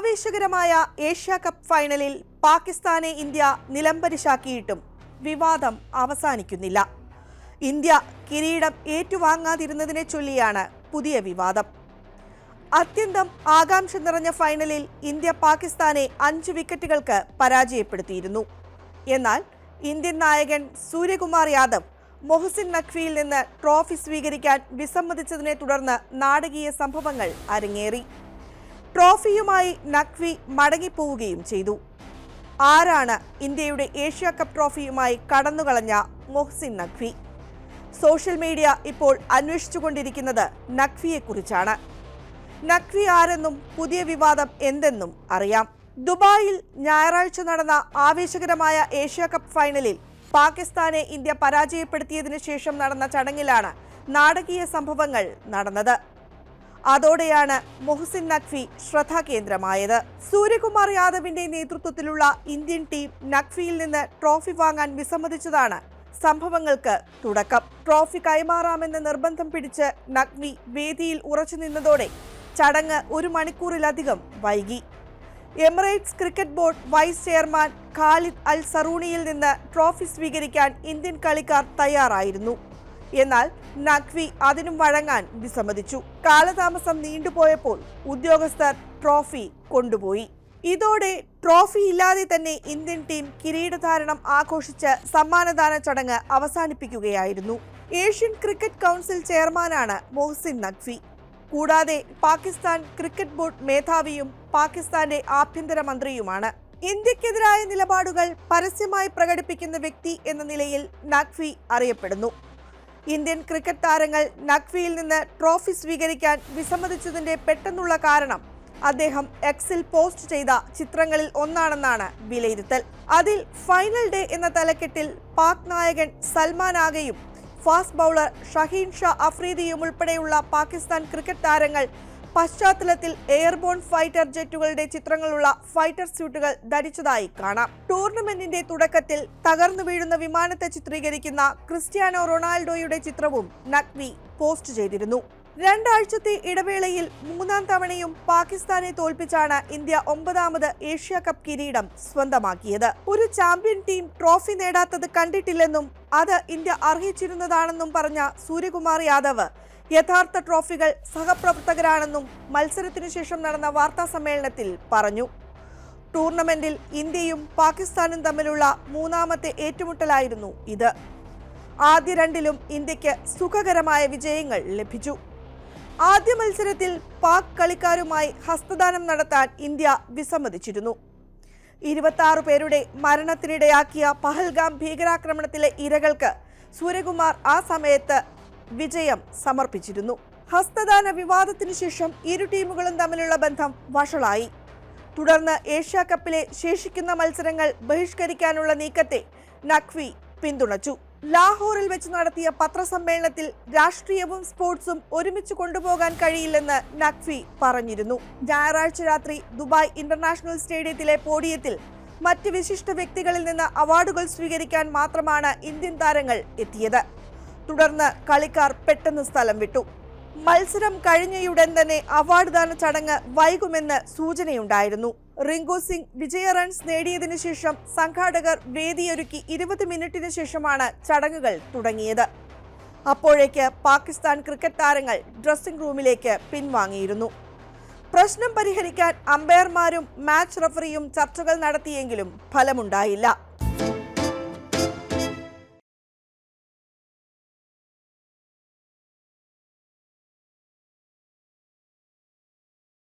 ആവേശകരമായ Asia cup ഫൈനലിൽ പാകിസ്ഥാനെ ഇന്ത്യ നിലംപരിശാക്കിയിട്ടും വിവാദം അവസാനിക്കുന്നില്ല. ഇന്ത്യ കിരീടം ഏറ്റുവാങ്ങാതിരുന്നതിനെ ചൊല്ലിയാണ് പുതിയ വിവാദം. അത്യന്തം ആകാംക്ഷ നിറഞ്ഞ ഫൈനലിൽ ഇന്ത്യ പാകിസ്ഥാനെ 5 വിക്കറ്റുകൾക്ക് പരാജയപ്പെടുത്തിയിരുന്നു. എന്നാൽ ഇന്ത്യൻ നായകൻ സൂര്യകുമാർ യാദവ് മൊഹസിൻ നഖ്വിയിൽ നിന്ന് ട്രോഫി സ്വീകരിക്കാൻ വിസമ്മതിച്ചതിനെ തുടർന്ന് നാടകീയ സംഭവങ്ങൾ അരങ്ങേറി. ട്രോഫിയുമായി നഖ്വി മടങ്ങിപ്പോവുകയും ചെയ്തു. ആരാണ് ഇന്ത്യയുടെ ഏഷ്യ കപ്പ് ട്രോഫിയുമായി കടന്നുകളഞ്ഞ മൊഹസിൻ നഖ്വി? സോഷ്യൽ മീഡിയ ഇപ്പോൾ അന്വേഷിച്ചുകൊണ്ടിരിക്കുന്നത് നഖ്വിയെക്കുറിച്ചാണ്. നഖ്വി ആരെന്നും പുതിയ വിവാദം എന്തെന്നും അറിയാം. ദുബായിൽ ഞായറാഴ്ച നടന്ന ആവേശകരമായ ഏഷ്യ കപ്പ് ഫൈനലിൽ പാകിസ്ഥാനെ ഇന്ത്യ പരാജയപ്പെടുത്തിയതിനു ശേഷം നടന്ന ചടങ്ങിലാണ് നാടകീയ സംഭവങ്ങൾ നടന്നത്. അതോടെയാണ് മൊഹസിൻ നഖ്വി ശ്രദ്ധാകേന്ദ്രമായത്. സൂര്യകുമാർ യാദവിന്റെ നേതൃത്വത്തിലുള്ള ഇന്ത്യൻ ടീം നഖ്വിയിൽ നിന്ന് ട്രോഫി വാങ്ങാൻ വിസമ്മതിച്ചതാണ് സംഭവങ്ങൾക്ക് തുടക്കം. ട്രോഫി കൈമാറാമെന്ന് നിർബന്ധം പിടിച്ച് നഖ്വി വേദിയിൽ ഉറച്ചു നിന്നതോടെ ചടങ്ങ് 1 മണിക്കൂറിലധികം വൈകി. Emirates cricket board vice chairman Khalid al സറൂണിയിൽ നിന്ന് ട്രോഫി സ്വീകരിക്കാൻ ഇന്ത്യൻ കളിക്കാർ തയ്യാറായിരുന്നു. എന്നാൽ നഖ്വി അതിനും വഴങ്ങാൻ വിസമ്മതിച്ചു. കാലതാമസം നീണ്ടുപോയപ്പോൾ ഉദ്യോഗസ്ഥർ ട്രോഫി കൊണ്ടുപോയി. ഇതോടെ ട്രോഫി ഇല്ലാതെ തന്നെ ഇന്ത്യൻ ടീം കിരീടധാരണം ആഘോഷിച്ച് സമ്മാനദാന ചടങ്ങ് അവസാനിപ്പിക്കുകയായിരുന്നു. ഏഷ്യൻ ക്രിക്കറ്റ് കൗൺസിൽ ചെയർമാനാണ് മൊഹസിൻ നഖ്വി. കൂടാതെ പാകിസ്ഥാൻ ക്രിക്കറ്റ് ബോർഡ് മേധാവിയും പാകിസ്ഥാന്റെ ആഭ്യന്തരമന്ത്രിയുമാണ്. ഇന്ത്യക്കെതിരായ നിലപാടുകൾ പരസ്യമായി പ്രകടിപ്പിക്കുന്ന വ്യക്തി എന്ന നിലയിൽ നഖ്വി അറിയപ്പെടുന്നു. ഇന്ത്യൻ ക്രിക്കറ്റ് താരങ്ങൾ നഖ്വിയിൽ നിന്ന് ട്രോഫി സ്വീകരിക്കാൻ വിസമ്മതിച്ചതിന്റെ പെട്ടെന്നുള്ള കാരണം അദ്ദേഹം എക്സിൽ പോസ്റ്റ് ചെയ്ത ചിത്രങ്ങളിൽ ഒന്നാണെന്നാണ് വിലയിരുത്തൽ. അതിൽ ഫൈനൽ ഡേ എന്ന തലക്കെട്ടിൽ പാക് നായകൻ സൽമാൻ ആഗയും ഫാസ്റ്റ് ബൗളർ ഷഹീൻ ഷാ അഫ്രീദിയും ഉൾപ്പെടെയുള്ള പാകിസ്ഥാൻ ക്രിക്കറ്റ് താരങ്ങൾ പശ്ചാത്തലത്തിൽ എയർബോൺ ഫൈറ്റർ ജെറ്റുകളുടെ ചിത്രങ്ങളുള്ള ഫൈറ്റർ സ്യൂട്ടുകൾ ധരിച്ചതായി കാണാം. ടൂർണമെന്റിന്റെ തുടക്കത്തിൽ തകർന്നു വീഴുന്ന വിമാനത്തെ ചിത്രീകരിക്കുന്ന ക്രിസ്ത്യാനോ റൊണാൾഡോയുടെ ചിത്രവും നഖ്വി പോസ്റ്റ് ചെയ്തിരുന്നു. 2 ആഴ്ചത്തെ ഇടവേളയിൽ 3ാം തവണയും പാകിസ്ഥാനെ തോൽപ്പിച്ചാണ് ഇന്ത്യ 9ാമത് ഏഷ്യ കപ്പ് കിരീടം സ്വന്തമാക്കിയത്. ഒരു ചാമ്പ്യൻ ടീം ട്രോഫി നേടാത്തത് കണ്ടിട്ടില്ലെന്നും അത് ഇന്ത്യ അർഹിച്ചിരുന്നതാണെന്നും പറഞ്ഞ സൂര്യകുമാർ യാദവ് യഥാർത്ഥ ട്രോഫികൾ സഹപ്രവർത്തകരാണെന്നും മത്സരത്തിനു ശേഷം നടന്ന വാർത്താ സമ്മേളനത്തിൽ പറഞ്ഞു. ടൂർണമെന്റിൽ ഇന്ത്യയും പാകിസ്ഥാനും തമ്മിലുള്ള 3ാമത്തെ ഏറ്റുമുട്ടലായിരുന്നു ഇത്. ആദ്യ 2ലും ഇന്ത്യക്ക് സുഖകരമായ വിജയങ്ങൾ ലഭിച്ചു. ആദ്യ മത്സരത്തിൽ പാക് കളിക്കാരുമായി ഹസ്തദാനം നടത്താൻ ഇന്ത്യ വിസമ്മതിച്ചിരുന്നു. 26 പേരുടെ മരണത്തിനിടയാക്കിയ പഹൽഗാം ഭീകരാക്രമണത്തിലെ ഇരകൾക്ക് സൂര്യകുമാർ ആ സമയത്ത് വിജയം സമർപ്പിച്ചിരുന്നു. ഹസ്തദാന വിവാദത്തിനു ശേഷം ഇരു ടീമുകളും തമ്മിലുള്ള ബന്ധം വഷളായി. തുടർന്ന് ഏഷ്യ കപ്പിലെ ശേഷിക്കുന്ന മത്സരങ്ങൾ ബഹിഷ്കരിക്കാനുള്ള നീക്കത്തെ നഖ്വി പിന്തുണച്ചു. ലാഹോറിൽ വെച്ച് നടത്തിയ പത്രസമ്മേളനത്തിൽ രാഷ്ട്രീയവും സ്പോർട്സും ഒരുമിച്ച് കൊണ്ടുപോകാൻ കഴിയില്ലെന്ന് നഖ്വി പറഞ്ഞിരുന്നു. ഞായറാഴ്ച രാത്രി ദുബായ് ഇന്റർനാഷണൽ സ്റ്റേഡിയത്തിലെ പോഡിയത്തിൽ മറ്റ് വിശിഷ്ട വ്യക്തികളിൽ നിന്ന് അവാർഡുകൾ സ്വീകരിക്കാൻ മാത്രമാണ് ഇന്ത്യൻ താരങ്ങൾ എത്തിയത്. തുടർന്ന് കളിക്കാർ പെട്ടെന്ന് സ്ഥലം വിട്ടു. മത്സരം കഴിഞ്ഞയുടൻ തന്നെ അവാർഡ് ദാന ചടങ്ങ് വൈകുമെന്ന് സൂചനയുണ്ടായിരുന്നു. റിങ്കു സിംഗ് വിജയ റൺസ് നേടിയതിനു ശേഷം സംഘാടകർ വേദിയൊരുക്കി 20 മിനിറ്റിന് ശേഷമാണ് ചടങ്ങുകൾ തുടങ്ങിയത്. അപ്പോഴേക്ക് പാകിസ്ഥാൻ ക്രിക്കറ്റ് താരങ്ങൾ ഡ്രസ്സിംഗ് റൂമിലേക്ക് പിൻവാങ്ങിയിരുന്നു. പ്രശ്നം പരിഹരിക്കാൻ അമ്പയർമാരും മാച്ച് റഫറിയും ചർച്ചകൾ നടത്തിയെങ്കിലും ഫലമുണ്ടായില്ല.